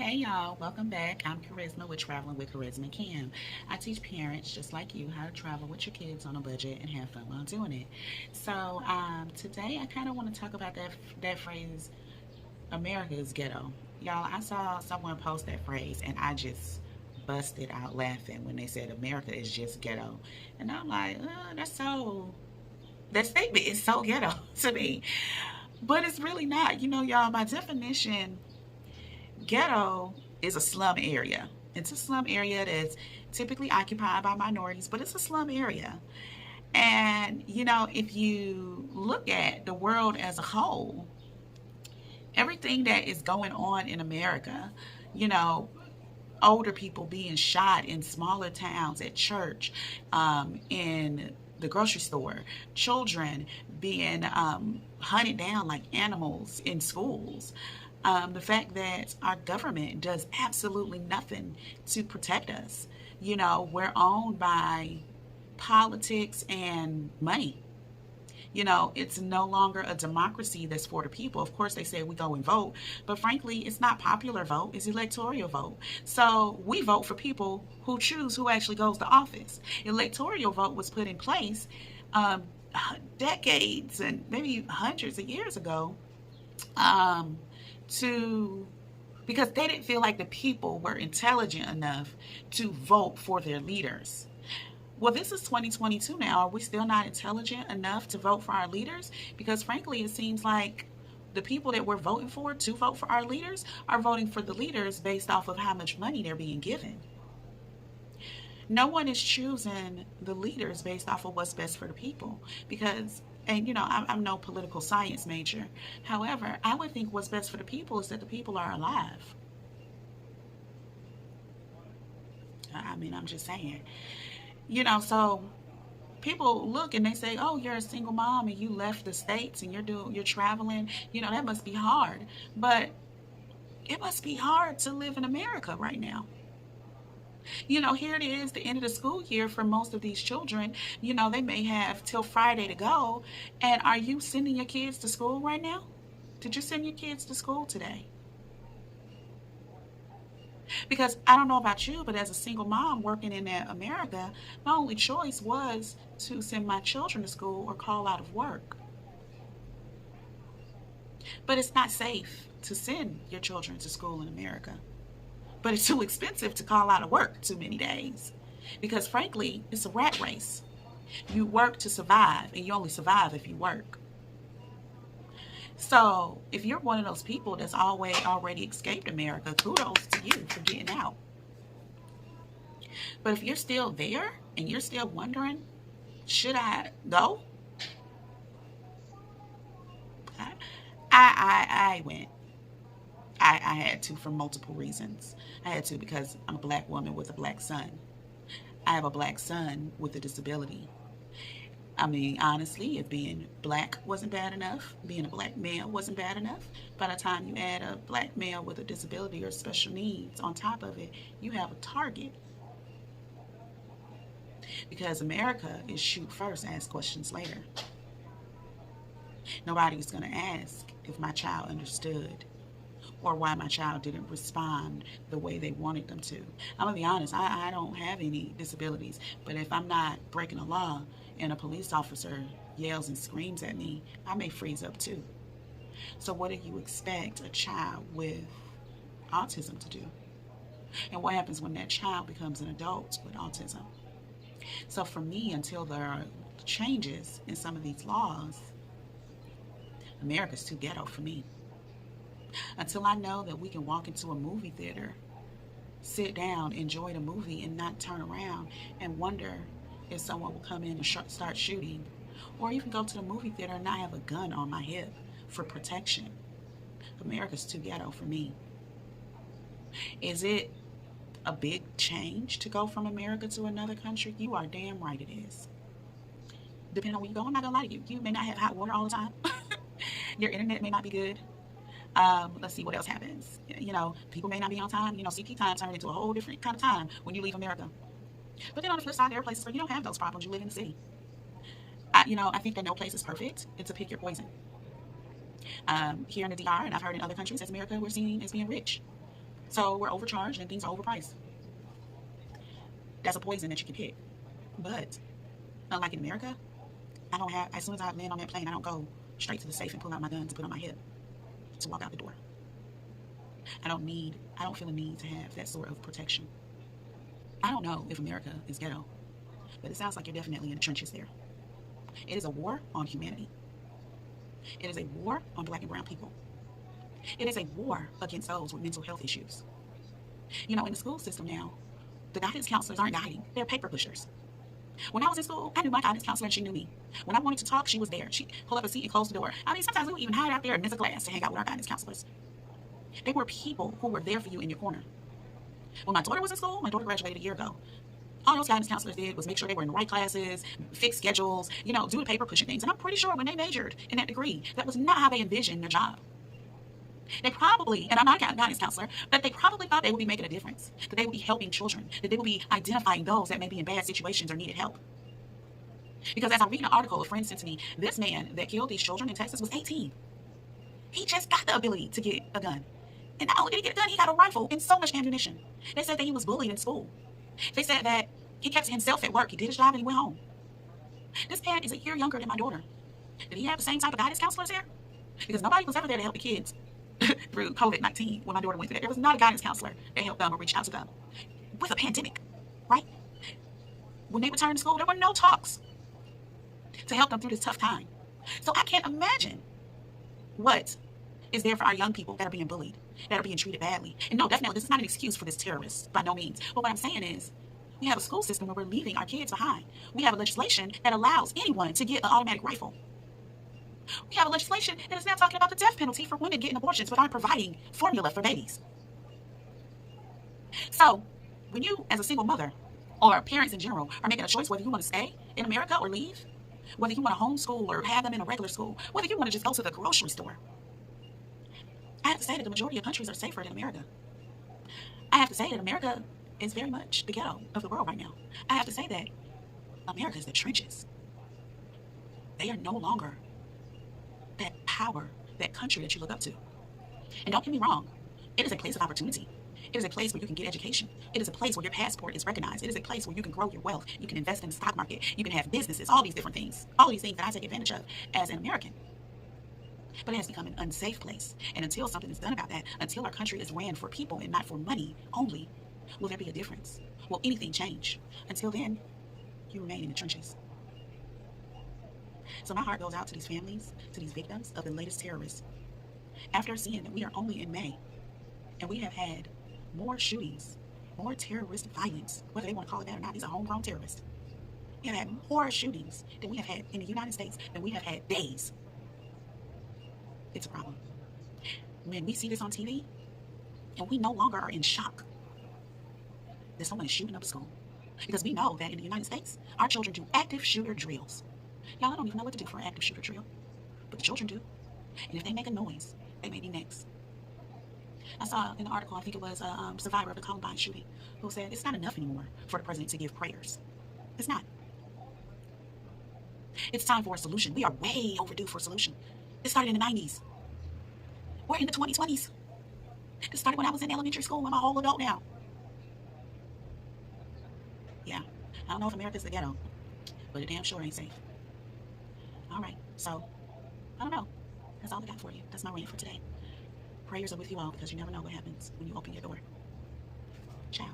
Hey y'all, welcome back. I'm Charisma with Traveling with Charisma Cam. I teach parents just like you how to travel with your kids on a budget and have fun while doing it. Today I kind of want to talk about that phrase, America is ghetto. Y'all, I saw someone post that phrase and I just busted out laughing when they said America is just ghetto. And I'm like, that statement is so ghetto to me. But it's really not. Y'all, by definition, ghetto is a slum area. It's a slum area that's typically occupied by minorities, but it's a slum area. And, if you look at the world as a whole, everything that is going on in America, you know, older people being shot in smaller towns at church, in the grocery store, children being hunted down like animals in schools. The fact that our government does absolutely nothing to protect us. We're owned by politics and money. It's no longer a democracy that's for the people. Of course, they say we go and vote, but frankly, it's not popular vote, it's electoral vote. So we vote for people who choose who actually goes to office. Electoral vote was put in place um, decades and maybe hundreds of years ago um, to because they didn't feel like the people were intelligent enough to vote for their leaders. Well, this is 2022 now. Are we still not intelligent enough to vote for our leaders? Because frankly, it seems like the people that we're voting for to vote for our leaders are voting for the leaders based off of how much money they're being given. No one is choosing the leaders based off of what's best for the people. Because, and I'm no political science major. However, I would think what's best for the people is that the people are alive. I mean, I'm just saying. So people look and they say, "Oh, you're a single mom and you left the states and you're traveling. That must be hard." But it must be hard to live in America right now. Here it is, the end of the school year for most of these children. They may have till Friday to go. And are you sending your kids to school right now? Did you send your kids to school today? Because I don't know about you, but as a single mom working in America, my only choice was to send my children to school or call out of work. But it's not safe to send your children to school in America. But it's too expensive to call out of work too many days. Because frankly, it's a rat race. You work to survive, and you only survive if you work. So if you're one of those people that's already escaped America, kudos to you for getting out. But if you're still there and you're still wondering, should I go? I went. I had to for multiple reasons. I had to because I'm a black woman with a black son. I have a black son with a disability. I mean, honestly, if being black wasn't bad enough, being a black male wasn't bad enough, by the time you add a black male with a disability or special needs on top of it, you have a target. Because America is shoot first, ask questions later. Nobody's going to ask if my child understood or why my child didn't respond the way they wanted them to. I'm going to be honest, I don't have any disabilities, but if I'm not breaking a law and a police officer yells and screams at me, I may freeze up too. So what do you expect a child with autism to do? And what happens when that child becomes an adult with autism? So for me, until there are changes in some of these laws, America's too ghetto for me. Until I know that we can walk into a movie theater, sit down, enjoy the movie, and not turn around and wonder if someone will come in and start shooting, or even go to the movie theater and not have a gun on my hip for protection. America's too ghetto for me. Is it a big change to go from America to another country? You are damn right it is. Depending on where you go, I'm not gonna lie to you. You may not have hot water all the time. Your internet may not be good. Let's see what else happens. People may not be on time. CP time turned into a whole different kind of time when you leave America. But then on the flip side, there are places where you don't have those problems. You live in the city. I think that no place is perfect. It's a pick your poison. Here in the DR, and I've heard in other countries, as America, we're seen as being rich. So we're overcharged and things are overpriced. That's a poison that you can pick. But unlike in America, I don't have, as soon as I land on that plane, I don't go straight to the safe and pull out my gun to put on my hip to walk out the door. I don't feel a need to have that sort of protection. I don't know if America is ghetto, but it sounds like you're definitely in the trenches there. It is a war on humanity. It is a war on black and brown people. It is a war against those with mental health issues. You know, in the school system now, the guidance counselors aren't guiding, they're paper pushers. When I was in school, I knew my guidance counselor and she knew me. When I wanted to talk, she was there. She'd pull up a seat and close the door. I mean, sometimes we would even hide out there and miss a class to hang out with our guidance counselors. They were people who were there for you in your corner. When my daughter was in school, my daughter graduated a year ago. All those guidance counselors did was make sure they were in the right classes, fix schedules, you know, do the paper pushing things. And I'm pretty sure when they majored in that degree, that was not how they envisioned their job. They probably, and I'm not a guidance counselor, but they probably thought they would be making a difference, that they would be helping children, that they would be identifying those that may be in bad situations or needed help. Because as I'm reading an article, a friend sent to me, this man that killed these children in Texas was 18. He just got the ability to get a gun. And not only did he get a gun, he got a rifle and so much ammunition. They said that he was bullied in school. They said that he kept himself at work. He did his job and he went home. This man is a year younger than my daughter. Did he have the same type of guidance counselors there? Because nobody was ever there to help the kids through COVID-19 when my daughter went through that. There was not a guidance counselor that helped them or reached out to them. With a pandemic, right? When they returned to school, there were no talks to help them through this tough time. So I can't imagine what is there for our young people that are being bullied, that are being treated badly. And no, definitely, this is not an excuse for this terrorist, by no means. But what I'm saying is, we have a school system where we're leaving our kids behind. We have a legislation that allows anyone to get an automatic rifle. We have a legislation that is now talking about the death penalty for women getting abortions but aren't providing formula for babies. So, when you, as a single mother, or parents in general, are making a choice whether you want to stay in America or leave, whether you want to homeschool or have them in a regular school, whether you want to just go to the grocery store, I have to say that the majority of countries are safer than America. I have to say that America is very much the ghetto of the world right now. I have to say that America is the trenches. They are no longer that power, that country that you look up to. And don't get me wrong, it is a place of opportunity. It is a place where you can get education. It is a place where your passport is recognized. It is a place where you can grow your wealth. You can invest in the stock market. You can have businesses, all these different things. All these things that I take advantage of as an American. But it has become an unsafe place. And until something is done about that, until our country is ran for people and not for money only, will there be a difference? Will anything change? Until then, you remain in the trenches. So my heart goes out to these families, to these victims of the latest terrorists. After seeing that we are only in May, and we have had more shootings, more terrorist violence, whether they want to call it that or not, these are homegrown terrorists. We have had more shootings than we have had in the United States than we have had days. It's a problem. When we see this on TV, and we no longer are in shock that someone is shooting up a school, because we know that in the United States, our children do active shooter drills. Y'all, I don't even know what to do for an active shooter drill, but the children do. And if they make a noise, they may be next. I saw in the article, I think it was a survivor of the Columbine shooting, who said it's not enough anymore for the president to give prayers. It's not. It's time for a solution. We are way overdue for a solution. This started in the 90s. We're in the 2020s. This started when I was in elementary school. I'm a whole adult now. Yeah, I don't know if America's the ghetto, but it damn sure ain't safe. All right, so, I don't know. That's all I got for you. That's my rant for today. Prayers are with you all because you never know what happens when you open your door. Ciao.